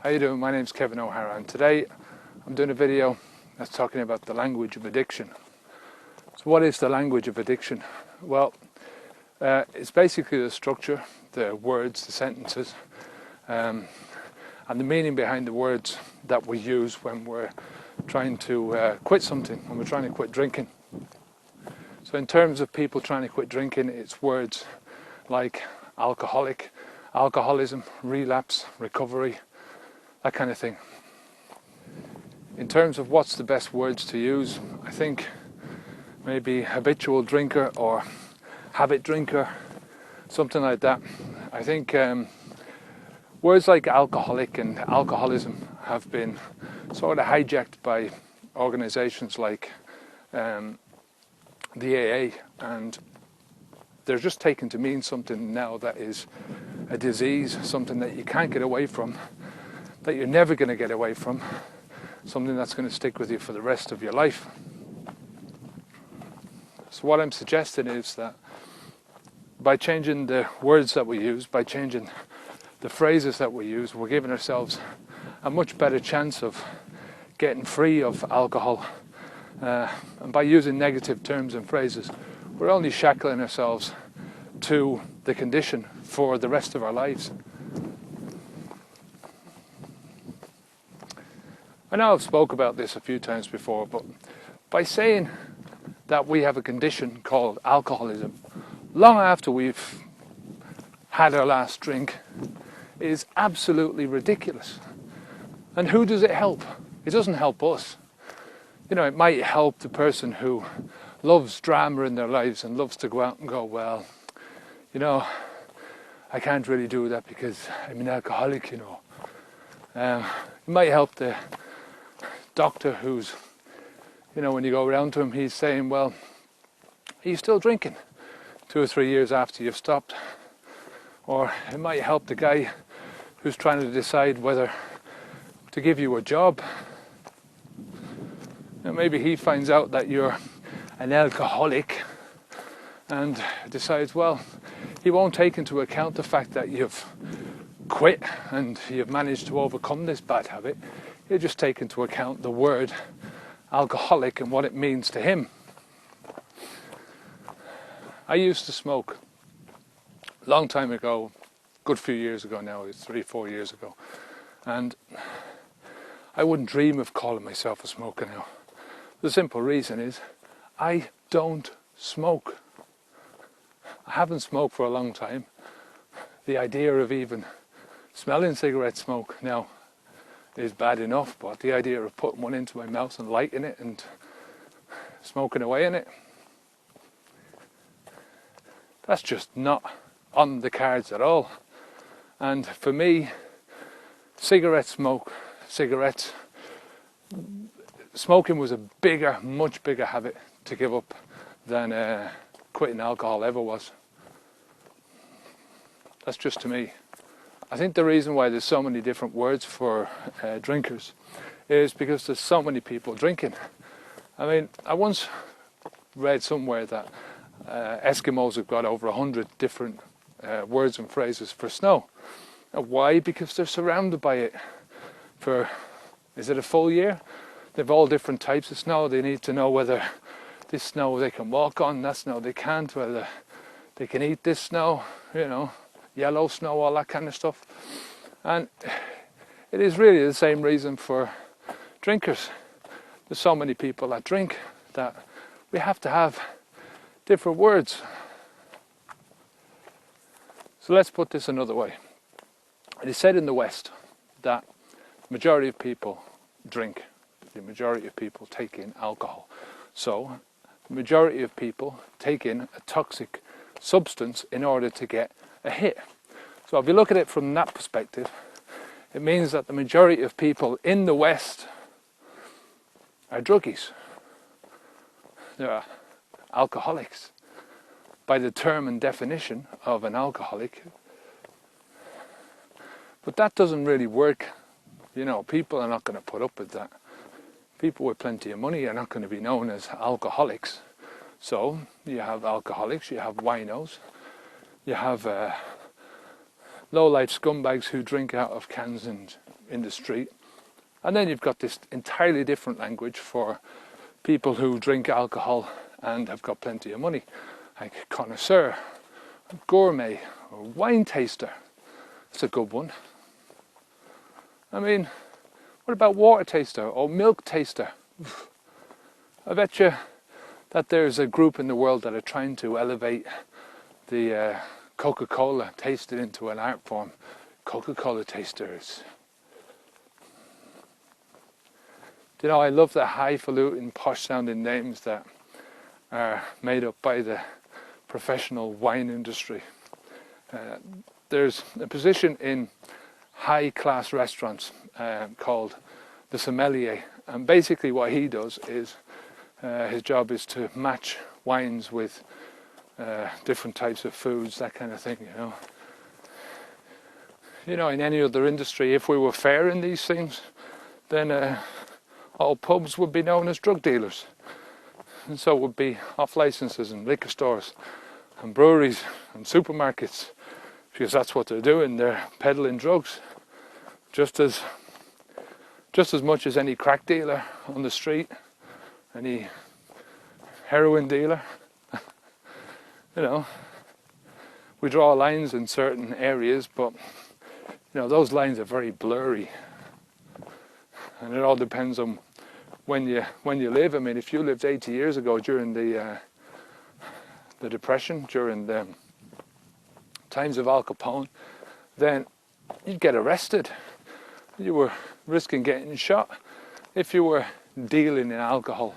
How you doing? My name's Kevin O'Hara, and today I'm doing a video that's talking about the language of addiction. So what is the language of addiction? Well, it's basically the structure, the words, the sentences, and the meaning behind the words that we use when we're trying to quit something, when we're trying to quit drinking. So in terms of people trying to quit drinking, it's words like alcoholic, alcoholism, relapse, recovery, that kind of thing. In terms of what's the best words to use, I think maybe habitual drinker or habit drinker, something like that. I think words like alcoholic and alcoholism have been sort of hijacked by organisations like the AA, and they're just taken to mean something now that is a disease, something that you can't get away from, that you're never going to get away from, something that's going to stick with you for the rest of your life. So what I'm suggesting is that by changing the words that we use, by changing the phrases that we use, we're giving ourselves a much better chance of getting free of alcohol. And by using negative terms and phrases, we're only shackling ourselves to the condition for the rest of our lives. I know I've spoke about this a few times before, but by saying that we have a condition called alcoholism long after we've had our last drink is absolutely ridiculous. And who does it help? It doesn't help us. You know, it might help the person who loves drama in their lives and loves to go out and go, well, you know, I can't really do that because I'm an alcoholic, you know. It might help the doctor who's, you know, when you go around to him, he's saying, well, are you still drinking 2 or 3 years after you've stopped? Or it might help the guy who's trying to decide whether to give you a job. And maybe he finds out that you're an alcoholic and decides, well, he won't take into account the fact that you've quit and you've managed to overcome this bad habit. He'll just take into account the word alcoholic and what it means to him. I used to smoke a long time ago, good few years ago now, it's 3-4 years ago, and I wouldn't dream of calling myself a smoker now. The simple reason is I don't smoke. I haven't smoked for a long time. The idea of even smelling cigarette smoke now is bad enough, but the idea of putting one into my mouth and lighting it and smoking away in it, that's just not on the cards at all. And for me, smoking was a bigger, much bigger habit to give up than quitting alcohol ever was. That's just to me. I think the reason why there's so many different words for drinkers is because there's so many people drinking. I mean, I once read somewhere that Eskimos have got over 100 different words and phrases for snow. And why? Because they're surrounded by it for, is it a full year? They've all different types of snow. They need to know whether this snow they can walk on, that snow they can't, whether they can eat this snow, you know, yellow snow, all that kind of stuff. And it is really the same reason for drinkers. There's so many people that drink that we have to have different words. So let's put this another way. It is said in the West that the majority of people drink, the majority of people take in alcohol. So the majority of people take in a toxic substance in order to get a hit. So if you look at it from that perspective, it means that the majority of people in the West are druggies. They're alcoholics. By the term and definition of an alcoholic. But that doesn't really work. You know, people are not going to put up with that. People with plenty of money are not going to be known as alcoholics. So you have alcoholics, you have winos, you have low-life scumbags who drink out of cans in the street. And then you've got this entirely different language for people who drink alcohol and have got plenty of money, like connoisseur, gourmet, or wine taster. That's a good one. I mean, what about water taster or milk taster? I bet you that there's a group in the world that are trying to elevate the Coca-Cola, taste it into an art form. Coca-Cola tasters. You know, I love the highfalutin, posh-sounding names that are made up by the professional wine industry. There's a position in high-class restaurants called the sommelier, and basically what he does is his job is to match wines with different types of foods, that kind of thing. You know, in any other industry, if we were fair in these things, then all pubs would be known as drug dealers, and so would be off licenses and liquor stores and breweries and supermarkets, because that's what they're doing. They're peddling drugs just as much as any crack dealer on the street, any heroin dealer. You know, we draw lines in certain areas, but you know, those lines are very blurry, and it all depends on when you live. I mean, if you lived 80 years ago during the Depression, during the times of Al Capone, then you'd get arrested. You were risking getting shot if you were dealing in alcohol.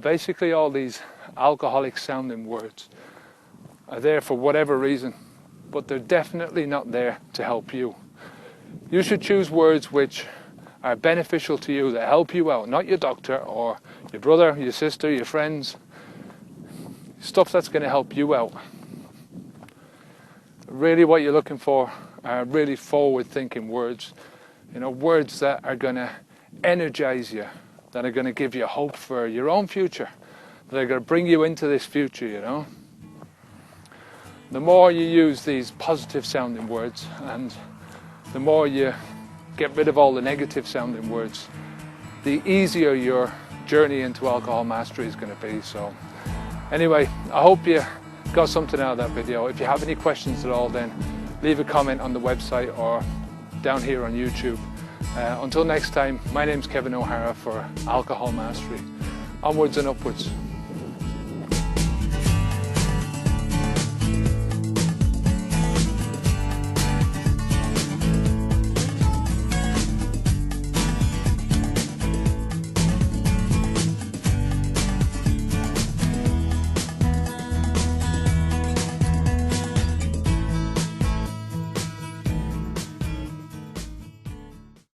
Basically, all these alcoholic sounding words are there for whatever reason, but they're definitely not there to help you. You should choose words which are beneficial to you, that help you out, not your doctor or your brother, your sister, your friends. Stuff that's going to help you out. Really what you're looking for are really forward-thinking words. You know, words that are going to energize you, that are going to give you hope for your own future, that are going to bring you into this future, you know. The more you use these positive sounding words, and the more you get rid of all the negative sounding words, the easier your journey into alcohol mastery is going to be. So anyway, I hope you got something out of that video. If you have any questions at all, then leave a comment on the website or down here on YouTube. Until next time, my name's Kevin O'Hara for Alcohol Mastery. Onwards and upwards.